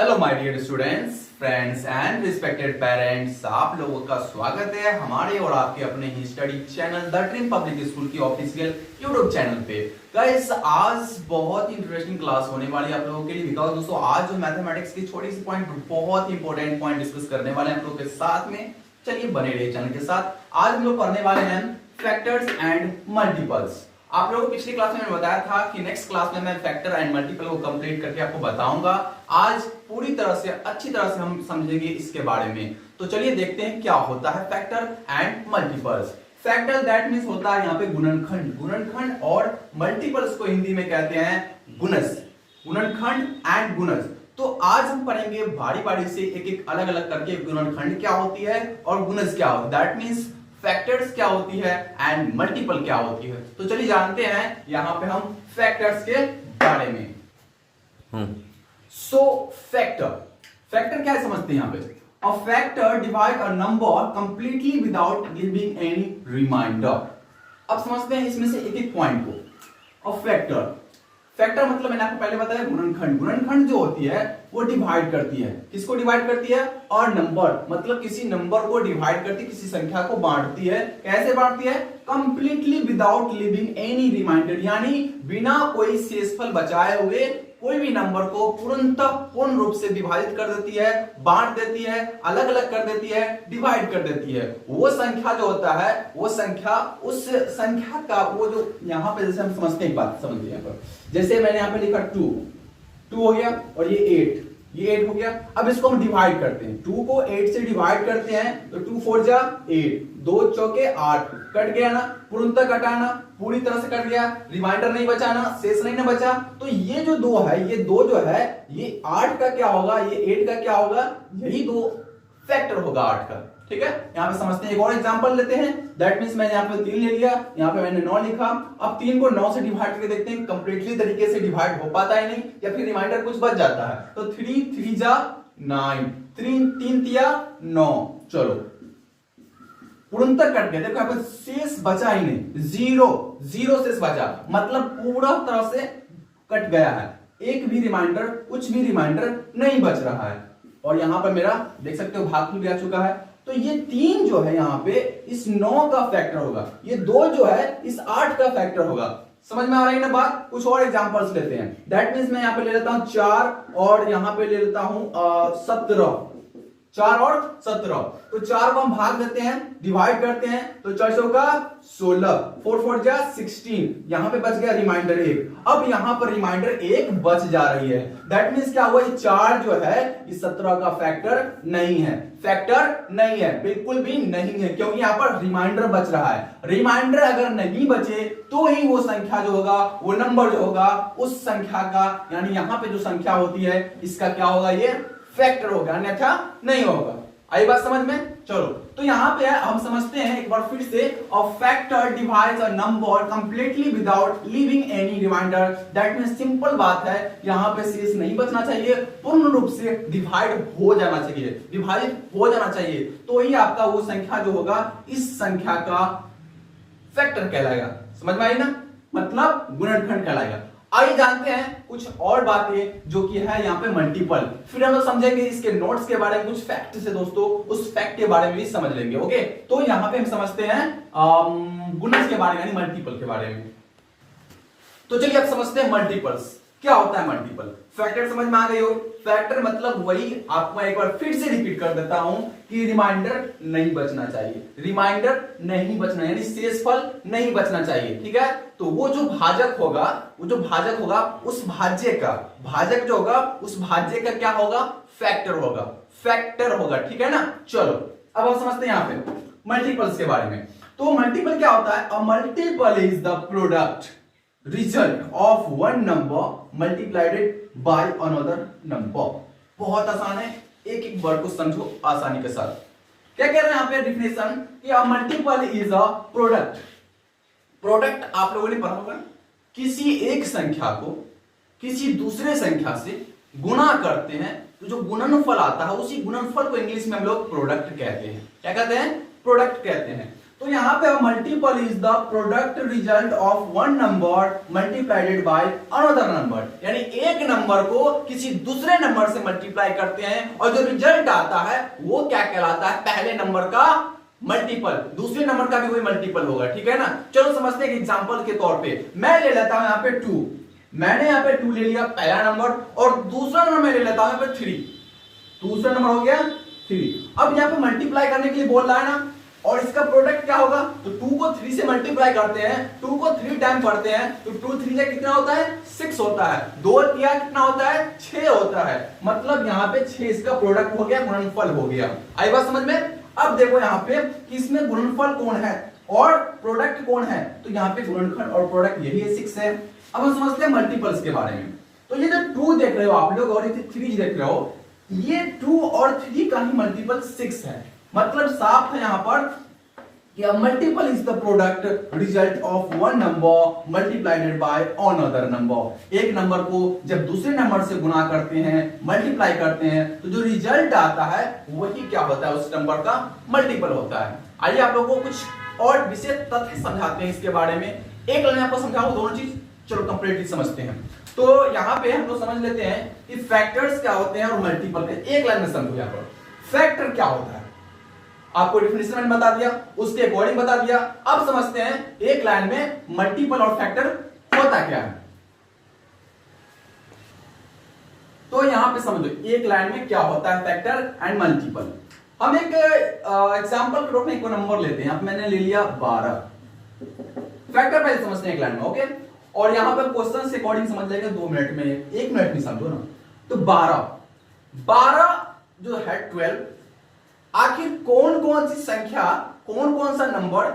Hello my dear students, friends and respected parents, आप लोगों का स्वागत है हमारे और आपके अपने ही study channel the dream public school की ऑफिशियल यूट्यूब चैनल पे। गाइस, आज बहुत ही इंटरेस्टिंग क्लास होने वाली है आप लोगों के लिए, बिकॉज दोस्तों आज जो मैथमेटिक्स की छोटी सी पॉइंट, बहुत ही इंपॉर्टेंट पॉइंट डिस्कस करने वाले हैं आप लोगों के साथ में। चलिए बने रहिए चैनल के साथ। आज हम लोग पढ़ने वाले हैं फैक्टर्स एंड मल्टीपल्स। आप लोगों को पिछली क्लास में मैंने बताया था कि नेक्स्ट क्लास में मैं फैक्टर एंड मल्टीपल को कंप्लीट करके आपको बताऊंगा। आज पूरी तरह से अच्छी तरह से हम समझेंगे इसके बारे में। तो चलिए देखते हैं क्या होता है factor and multiples. Factor that means होता है यहाँ पे गुणनखंड, गुणनखंड, और मल्टीपल्स को हिंदी में कहते हैं गुणज, गुणनखंड एंड गुणज। तो आज हम पढ़ेंगे बारी बारी से एक एक अलग अलग करके गुणनखंड क्या होती है और गुणज क्या होती है, दैट मींस फैक्टर्स क्या होती है एंड मल्टीपल क्या होती है। तो चलिए जानते हैं यहां पे हम फैक्टर्स के बारे में। सो फैक्टर, फैक्टर क्या समझते हैं यहां पे? A factor divide a number completely without giving any remainder. अब समझते हैं इसमें से एक एक पॉइंट को। अ फैक्टर, फैक्टर मतलब मैंने आपको पहले बताया गुणनखंड। गुणनखंड जो होती है वो डिवाइड करती है, किसको डिवाइड करती है? और नंबर मतलब किसी नंबर को डिवाइड करती है, किसी संख्या को बांटती है। कैसे बांटती है? Completely without leaving any remainder, यानी बिना कोई शेषफल बचाए हुए कोई भी नंबर को पूर्ण रूप से विभाजित कर देती है, बांट देती है, अलग अलग कर देती है, डिवाइड कर देती है। वो संख्या जो होता है वो संख्या, उस संख्या का वो जो यहाँ पे जैसे हम समझते हैं, बात समझिए यहाँ पर। जैसे मैंने यहाँ पे लिखा 2 हो गया और ये 8 हो गया। अब इसको हम डिवाइड करते हैं, 2 को 8 से डिवाइड करते हैं तो 2 4 जा 8, 2 चौके 8, कट गया ना, पूर्णतः कटाना, पूरी तरह से कट गया, रिमाइंडर नहीं बचा ना, शेष नहीं ना बचा। तो ये जो 2 है, ये 2 जो है ये 8 का क्या होगा, ये 8 का क्या होगा, यही 2 फैक्टर होगा 8 का। ठीक है, यहाँ पे समझते हैं। एक और एग्जांपल लेते हैं, दैट मींस मैंने यहाँ पे 3 ले लिया, यहाँ पे मैंने 9 लिखा। अब 3 को 9 से डिवाइड करके देखते हैं कंप्लीटली तरीके से डिवाइड हो पाता है नहीं, या फिर रिमाइंडर कुछ बच जाता है। तो 3 3 जा 9, 3 तिया 9, चलो पूर्णतः कट गया। देखो यहाँ पे शेष बचा ही नहीं, जीरो शेष बचा, मतलब पूरा तरह से कट गया है। एक भी रिमाइंडर, कुछ भी रिमाइंडर नहीं बच रहा है। और यहां पर मेरा देख सकते हो भागफल भी आ चुका है। तो ये 3 जो है यहाँ पे इस 9 का फैक्टर होगा, ये 2 जो है इस 8 का फैक्टर होगा। समझ में आ रही है ना बात? कुछ और एग्जांपल्स लेते हैं। दैट मींस मैं यहाँ पे ले लेता हूं 4 और यहाँ पे ले लेता हूं 17, 4 और 17। तो 4 को हम भाग देते हैं, डिवाइड करते हैं, तो 4 का 16, 4 4 जा 16, यहां पे बच गया रिमाइंडर 1। अब यहां पर रिमाइंडर 1 बच जा रही है। दैट मींस क्या हुआ, ये 4 जो है इस 17 का फैक्टर नहीं है, फैक्टर नहीं है, बिल्कुल भी नहीं है, क्योंकि यहां पर रिमाइंडर बच रहा है। रिमाइंडर अगर नहीं बचे तो ही वो संख्या जो होगा, वो नंबर जो होगा उस संख्या का, यानी यहां पे जो संख्या होती है इसका क्या होगा, ये फैक्टर होगा, अन्यथा नहीं होगा। आई बात समझ में? चलो, तो यहां पे हम समझते हैं एक बार फिर से। A factor divides a number completely without leaving any remainder. That means simple बात है, यहां पे शेष नहीं बचना चाहिए, पूर्ण रूप से डिवाइड हो जाना चाहिए, विभाजित हो जाना चाहिए, तो ही आपका वो संख्या जो होगा इस संख्या का फैक्टर कहलाएगा। समझ में आई ना? मतलब गुणनखंड कहलाएगा। आइए जानते हैं कुछ और बातें जो कि है यहाँ पे मल्टीपल। फिर हम लोग समझेंगे इसके नोट्स के बारे में, कुछ फैक्ट से दोस्तों, उस फैक्ट के बारे में भी समझ लेंगे। ओके, तो यहाँ पे हम समझते हैं गुणज के बारे में, यानी मल्टीपल के बारे में। तो चलिए अब समझते हैं मल्टीपल्स। क्या होता है मल्टीपल? फैक्टर समझ में आ गई हो? फैक्टर मतलब वही, आपको एक बार फिर से रिपीट कर देता हूं कि रिमाइंडर नहीं बचना चाहिए, रिमाइंडर नहीं बचना, यानी शेषफल नहीं बचना चाहिए। ठीक है, तो वो जो भाजक होगा, उस भाज्य का, भाजक जो होगा उस भाज्य का क्या होगा, फैक्टर होगा, फैक्टर होगा। ठीक है ना? चलो अब हम समझते हैं यहाँ पे मल्टीपल्स के बारे में। तो मल्टीपल क्या होता है? A multiple is the product result of one number multiplied by another number. बहुत आसान है, एक एक वर्ड को समझो आसानी के साथ। क्या कह रहे हैं यहाँ पे डिफिनेशन कि a multiple is a product. Product आप लोगों ने पढ़ा होगा, किसी एक संख्या को किसी दूसरे संख्या से गुणा करते हैं तो जो गुणनफल आता है, उसी गुणनफल को इंग्लिश में हम लोग प्रोडक्ट कहते हैं। क्या कहते हैं? प्रोडक्ट कहते हैं। तो यहाँ पे multiple is the product result of one number multiplied by another number, यानी एक नंबर को किसी दूसरे नंबर से मल्टीप्लाई करते हैं और जो रिजल्ट आता है वो क्या कहलाता है, पहले नंबर का मल्टीपल, दूसरे नंबर का भी वही मल्टीपल होगा, ठीक है ना। चलो समझते हैं एग्जांपल के तौर पे मैं ले लेता हूं यहाँ पे 2, मैंने यहाँ पे 2 ले लिया पहला नंबर, और दूसरा नंबर मैं ले लेता हूं यहाँ पे 3, दूसरा नंबर हो गया 3। अब यहाँ पे मल्टीप्लाई करने के लिए बोल रहा है ना, और इसका प्रोडक्ट क्या होगा, तो 2 को 3 से मल्टीप्लाई करते हैं, 2 को 3 टाइम करते हैं, तो 2 3 से कितना होता है 6 होता है, 2 किया कितना होता है 6 होता है, मतलब यहाँ पे 6 इसका प्रोडक्ट हो गया, गुणनफल हो गया। आई बात समझ में। अब देखो यहाँ पे कि इसमें गुणनफल कौन है और प्रोडक्ट कौन है, तो यहाँ पे गुणनफल और प्रोडक्ट यही है 6 है। अब हम समझते हैं मल्टीपल्स के बारे में। तो ये जो 2 देख रहे हो आप लोग और ये 3 देख रहे हो, ये 2 और 3 का ही मल्टीपल 6 है, मतलब साफ है यहाँ पर कि multiple is the product result of one number multiplied by another number. एक नंबर को जब दूसरे नंबर से गुणा करते हैं, मल्टीप्लाई करते हैं, तो जो रिजल्ट आता है वही क्या होता है, उस नंबर का मल्टीपल होता है। आइए आप लोगों को कुछ और विशेष तथ्य समझाते हैं इसके बारे में। एक लाइन आपको समझाऊं, दोनों चीज चलो कंप्लीटली समझते हैं। तो यहाँ पे हम लोग समझ लेते हैं कि फैक्टर्स क्या होते हैं और मल्टीपल के, एक लाइन में समझो। यहाँ पर फैक्टर क्या होता है आपको डिफिनेशन में बता दिया, उसके अकॉर्डिंग बता दिया। अब समझते हैं एक लाइन में मल्टीपल और फैक्टर होता क्या है। तो यहां पे समझो एक लाइन में क्या होता है फैक्टर एंड मल्टीपल। हम एक एग्जांपल के रूप में एक नंबर लेते हैं। अब मैंने ले लिया 12, फैक्टर पहले समझते हैं एक लाइन में, ओके। और यहां पर क्वेश्चन से अकॉर्डिंग समझ जाएगा 2 मिनट में, 1 मिनट में समझो ना। तो 12 जो है 12, आखिर कौन कौन सी संख्या, कौन कौन सा नंबर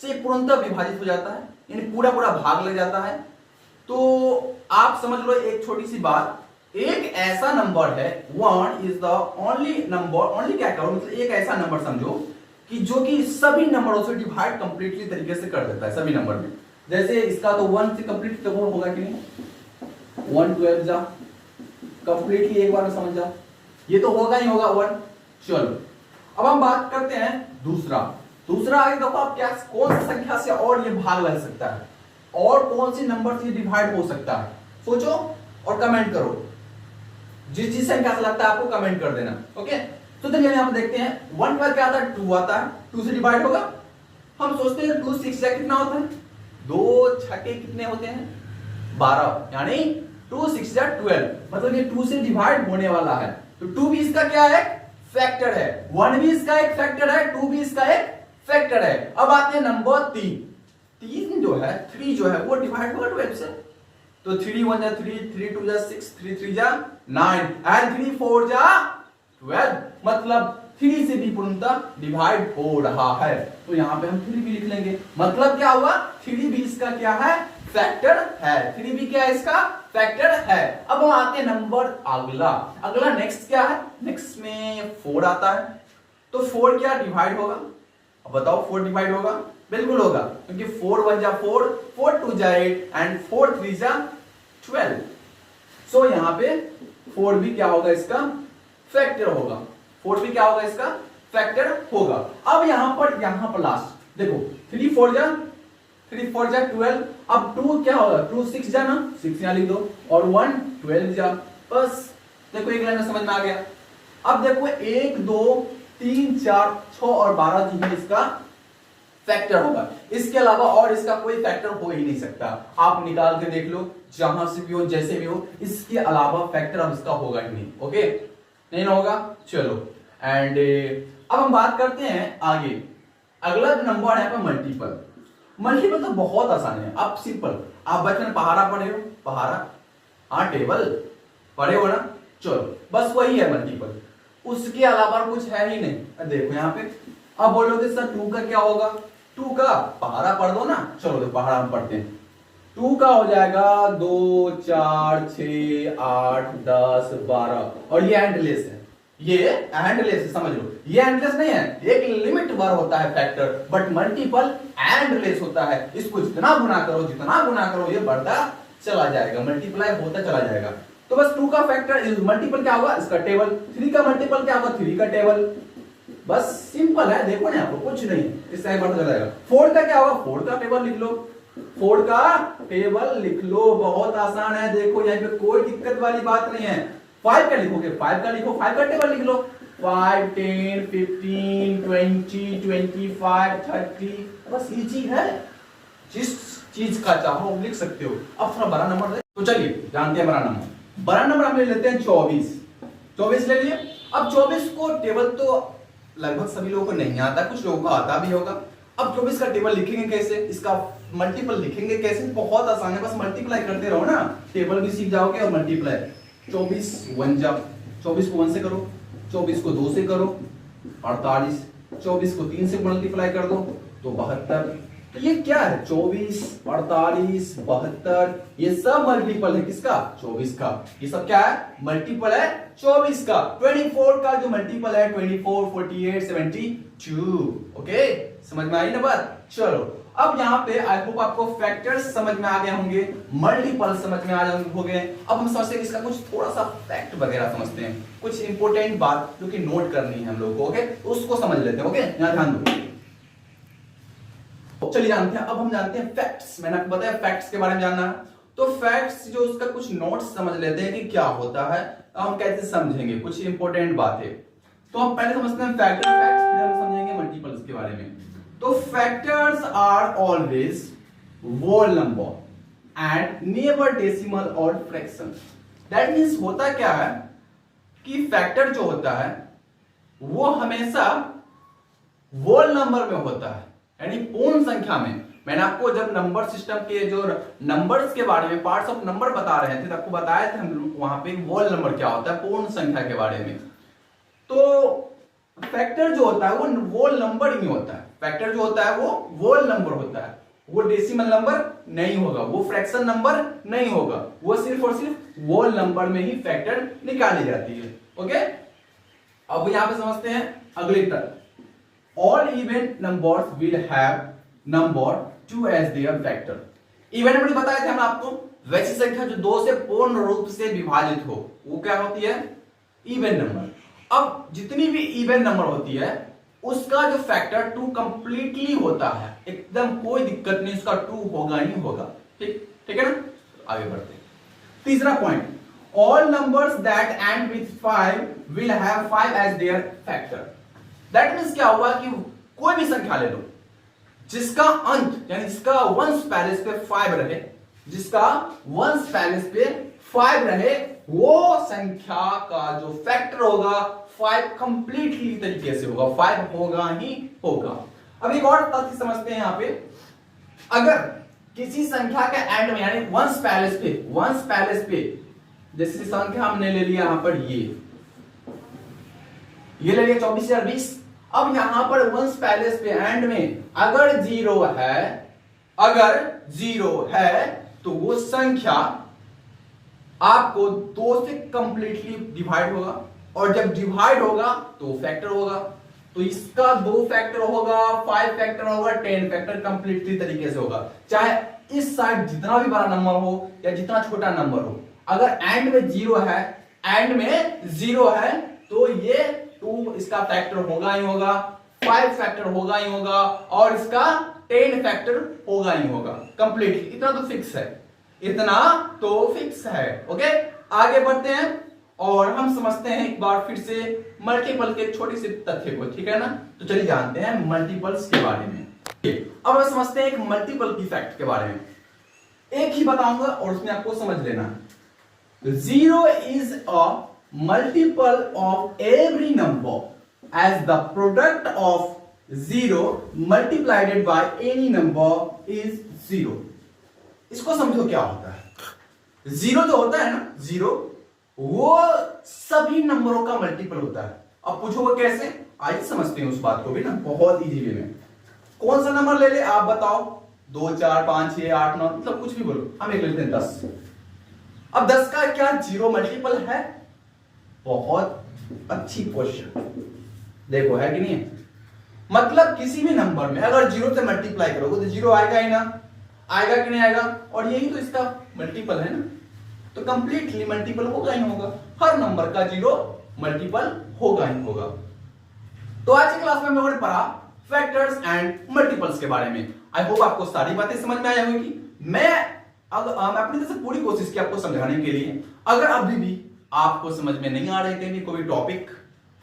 से पूर्णतः विभाजित हो जाता है, यानी पूरा पूरा भाग लग जाता है। तो आप समझ लो एक छोटी सी बात, एक ऐसा नंबर है 1 is the only number, only क्या करो मतलब एक ऐसा नंबर समझो कि जो कि सभी नंबरों से डिवाइड कंप्लीटली तरीके से कर देता है सभी नंबर में। जैसे इसका तो 1 से कंप्लीट तो वो होगा कि नहीं, 1 12 जा कंप्लीटली एक बार में समझ जाओ, ये तो होगा ही होगा 1। चलो अब हम बात करते हैं दूसरा आगे देखो आप क्या, कौन सी संख्या से और ये भाग लग सकता है और कौन सी नंबर से डिवाइड हो सकता है, सोचो और कमेंट करो। जिस संख्या से लगता है आपको कमेंट कर देना, ओके। तो चलिए यहां पर देखते हैं 1 पर क्या आता है 2 आता है, 2 से डिवाइड होगा। हम सोचते हैं 2 6 कितना होता है, 2 छक्के कितने होते हैं 12, यानी 2 6 12, मतलब ये 2 से डिवाइड होने वाला है। तो 2 भी इसका क्या है, फैक्टर है, 1 भी इसका एक फैक्टर है, 2 भी इसका एक फैक्टर है। अब आते हैं नंबर 3 जो है 3 जो है वो डिवाइड होगा 12 से। तो 3 1 जा 3, 3 2 जा 6, 3 3 जा 9 एंड 3 4 जा 12, मतलब 3 से भी पूर्णतः डिवाइड हो रहा है। तो यहां पे हम 3 भी लिख लेंगे, मतलब क्या हुआ 3 भी इसका क्या है, फैक्टर है। 3 भी क्या है इसका फैक्टर है। अब हम आते हैं नंबर अगला नेक्स्ट क्या है, नेक्स्ट में 4 आता है। तो 4 क्या डिवाइड होगा, अब बताओ 4 डिवाइड होगा, बिल्कुल होगा, क्योंकि 4 1 जा 4, 4 2 जा 8 एंड 4 3 जा 12। सो यहां पे 4 भी क्या होगा इसका फैक्टर होगा, 4 भी क्या होगा इसका फैक्टर होगा। अब यहां पर लास्ट देखो 3 4 जा 12, अब 2 क्या होगा 2 6 जा ना 6 यहां लिख दो, और 1 12 जा, बस देखो एक लाइन में समझ में आ गया। अब देखो 1 2 3 4 6 और 12 जो है इसका फैक्टर होगा, इसके अलावा और इसका कोई फैक्टर हो ही नहीं सकता। आप निकाल के देख लो जहां से भी हो जैसे भी हो, इसके अलावा फैक्टर अब इसका होगा ही नहीं, ओके नहीं ना होगा। चलो एंड अब हम बात करते हैं आगे, अगला जो नंबर है मल्टीपल तो बहुत आसान है। अब सिंपल, आप बचपन में पहाड़ा पढ़े हो, पहाड़ा हाँ टेबल पढ़े हो ना, चलो बस वही है मल्टीपल, उसके अलावा कुछ है ही नहीं। देखो यहाँ पे अब बोलोगे सर 2 का क्या होगा, 2 का पहाड़ा पढ़ दो ना, चलो तो पहाड़ा हम पढ़ते हैं। 2 का हो जाएगा 2 4 6 8 10 12, और ये एंडलेस है, ये एंडलेस है, समझ लो ये एंडलेस नहीं है, एक लिमिट बार होता है फैक्टर, बट मल्टीपल एंडलेस होता है। इसको जितना गुना करो ये बढ़ता चला जाएगा, मल्टीप्लाई होता चला जाएगा। तो बस 2 का फैक्टर मल्टीपल क्या होगा इसका टेबल, 3 का मल्टीपल क्या होगा 3 का टेबल, बस सिंपल है, देखो ना आपको कुछ नहीं, इसका एक बार चला जाएगा। 4 का क्या होगा, 4 का टेबल लिख लो, 4 का टेबल लिख लो, बहुत आसान है। देखो यहाँ पे कोई दिक्कत वाली बात नहीं है। 5 का लिखोगे, 5 का लिखो, 5 का टेबल लिख लो, 5 10 15 20 25 30, बस इजी है, जिस चीज का चाहो लिख सकते हो। अब थोड़ा बड़ा नंबर, तो चलिए जानते हैं बड़ा नंबर। बड़ा नंबर हम ले लेते हैं 24, 24 ले लिए। अब 24 को टेबल तो लगभग सभी लोगों को नहीं आता, कुछ लोगों को आता भी होगा। अब 24 का टेबल लिखेंगे कैसे, इसका मल्टीपल लिखेंगे कैसे, बहुत आसान है, बस मल्टीप्लाई करते रहो ना, टेबल भी सीख जाओगे और मल्टीप्लाई। 24 1 जा, 24 को 1 से करो, 24 को 2 से करो 48, 24 को 3 से मल्टीप्लाई कर दो तो 72। तो ये क्या है, 24 48 72, ये सब मल्टीपल है किसका, 24 का। ये सब क्या है, मल्टीपल है 24 का। 24 का जो मल्टीपल है 24 48 72। ओके, समझ में आई ना बात। चलो अब यहाँ पे आई होप आपको फैक्टर्स समझ में आ गए होंगे, मल्टीपल समझ में आ गए। अब हम समझते हैं इसका कुछ थोड़ा सा फैक्ट वगैरह समझते हैं, कुछ इंपॉर्टेंट बात जो कि नोट करनी है हम लोगों को। ओके, उसको समझ लेते हैं। ओके, यहाँ ध्यान दो, चलिए जानते हैं। अब हम जानते हैं फैक्ट्स, मैंने आपको बताया फैक्ट्स के बारे में जानना है, तो फैक्ट्स जो उसका कुछ नोट्स समझ लेते हैं कि क्या होता है, हम कैसे समझेंगे कुछ इंपॉर्टेंट बातें। तो हम पहले समझते हैं फैक्टर फैक्ट्स, फिर हम समझेंगे मल्टीपल्स के बारे में। तो factors are always whole number and never decimal और फ्रैक्शन। दैट मींस होता क्या है कि फैक्टर जो होता है वो हमेशा होल नंबर में होता है, यानी पूर्ण संख्या में। मैंने आपको जब नंबर सिस्टम के जो नंबर्स के बारे में, पार्ट्स ऑफ नंबर बता रहे थे, तो आपको बताया था हम वहां पे होल नंबर क्या होता है, पूर्ण संख्या के बारे में। तो फैक्टर जो होता है वो होल नंबर ही होता है, फैक्टर जो होता है वो होल नंबर होता है, वो डेसिमल नंबर नहीं होगा, वो फ्रैक्शन नंबर नहीं होगा, वो सिर्फ और सिर्फ होल नंबर में ही फैक्टर निकाली जाती है। ओके, अब यहां पे समझते हैं अगली तरफ। All even numbers will have number 2 as their factor। Even number बताए थे हम आपको, वैसी संख्या जो 2 से पूर्ण रूप से विभाजित हो वो क्या होती है, इवन नंबर। अब जितनी भी इवन नंबर होती है उसका जो फैक्टर 2 कंप्लीटली होता है, एकदम कोई दिक्कत नहीं, उसका 2 होगा ही होगा। ठीक है ना, आगे बढ़ते हैं। तीसरा point, all numbers that end with 5 will have 5 as their factor. That means क्या हुआ कि कोई भी संख्या ले लो जिसका अंत यानी जिसका वंश पैलेस पे 5 रहे, जिसका वंश पैलेस पे 5 रहे, वो संख्या का जो फैक्टर होगा 5 कंप्लीटली तरीके से होगा, 5 होगा ही होगा। अब एक और तथ्य समझते हैं यहां पे, अगर किसी संख्या के एंड में यानी वंश पैलेस पे जैसे संख्या हमने ले लिया यहां पर ये ले लिया 24,020। अब यहां पर वंश पैलेस पे एंड में अगर जीरो है तो वो संख्या आपको 2 से कंप्लीटली डिवाइड होगा, और जब डिवाइड होगा तो फैक्टर होगा। तो इसका 2 फैक्टर होगा, 5 फैक्टर होगा, 10 फैक्टर कंप्लीटली तरीके से होगा। चाहे इस साइड जितना भी बड़ा नंबर हो या जितना छोटा नंबर हो, अगर एंड में जीरो है तो ये 2 इसका फैक्टर होगा ही होगा, 5 फैक्टर होगा ही होगा, और इसका 10 फैक्टर होगा ही होगा कंप्लीटली। इतना तो फिक्स है। ओके, आगे बढ़ते हैं और हम समझते हैं एक बार फिर से मल्टीपल के छोटे से तथ्य को। ठीक है ना, तो चलिए जानते हैं मल्टीपल्स के बारे में। अब हम समझते हैं एक मल्टीपल की फैक्ट के बारे में। एक ही बताऊंगा और उसमें आपको समझ लेना। 0 is a multiple of every number as the product of 0 multiplied by any number is 0। इसको समझो क्या होता है। 0 जो होता है ना, 0 वो सभी नंबरों का मल्टीपल होता है। अब पूछोगे कैसे, आइए समझते हैं उस बात को भी ना, बहुत इजी वे में। कौन सा नंबर ले ले आप बताओ, 2 4 5 6 8 9, मतलब कुछ भी बोलो, हम एक लेते हैं 10। अब 10 का क्या 0 मल्टीपल है? बहुत अच्छी क्वेश्चन, देखो है कि नहीं है? मतलब किसी भी नंबर में अगर 0 से मल्टीप्लाई करोगे तो 0 आएगा ही ना, आएगा कि नहीं आएगा? और यही तो इसका मल्टीपल है ना, तो कंप्लीटली मल्टीपल होगा ही होगा, हर नंबर का 0 मल्टीपल होगा ही होगा। तो आज की क्लास में हम लोगों ने पढ़ा फैक्टर्स एंड मल्टीपल्स के बारे में। आई होप आपको सारी बातें समझ में आई होगी। मैं अपनी तरफ से पूरी कोशिश की आपको समझाने के लिए। अगर अभी भी आपको समझ में नहीं आ रहे कहीं कोई टॉपिक,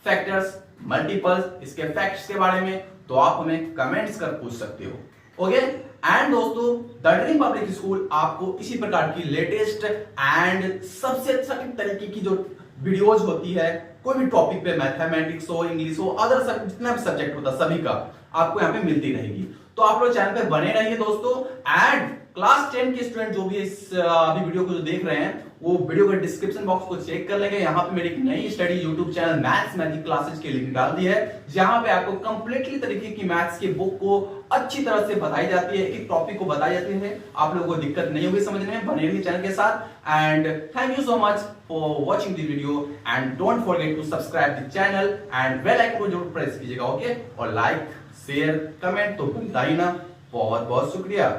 फैक्टर्स, मल्टीपल्स, इसके फैक्ट्स के बारे में, तो आप हमें कमेंट्स कर पूछ सकते हो। ओके एंड दोस्तों, द ड्रीम पब्लिक स्कूल आपको इसी प्रकार की लेटेस्ट एंड सबसे अच्छा तरीके की जो वीडियोज होती है, कोई भी टॉपिक पे, मैथमेटिक्स हो, इंग्लिश हो, अदर जितना भी सब्जेक्ट होता है सभी का आपको यहाँ पे मिलती रहेगी। तो आप लोग चैनल पे बने रहिए दोस्तों। एंड क्लास 10 के स्टूडेंट जो भी इस अभी वीडियो को जो देख रहे हैं, वो वीडियो के डिस्क्रिप्शन बॉक्स को चेक कर लेंगे। यहाँ पे मेरी एक नई study YouTube channel maths magic classes के लिंक डाल दी है, जहां पे आपको कंप्लीटली तरीके की मैथ्स की बुक को अच्छी तरह से बताई जाती है, एक टॉपिक को बताई जाती है। आप लोगों को दिक्कत नहीं होगी समझने में। बने रहिए चैनल के साथ। And thank you so much for watching the video and don't forget to subscribe the channel and bell icon को जरूर प्रेस कीजिएगा। ओके, और लाइक, शेयर, कमेंट तो भूलता ही ना। बहुत बहुत शुक्रिया।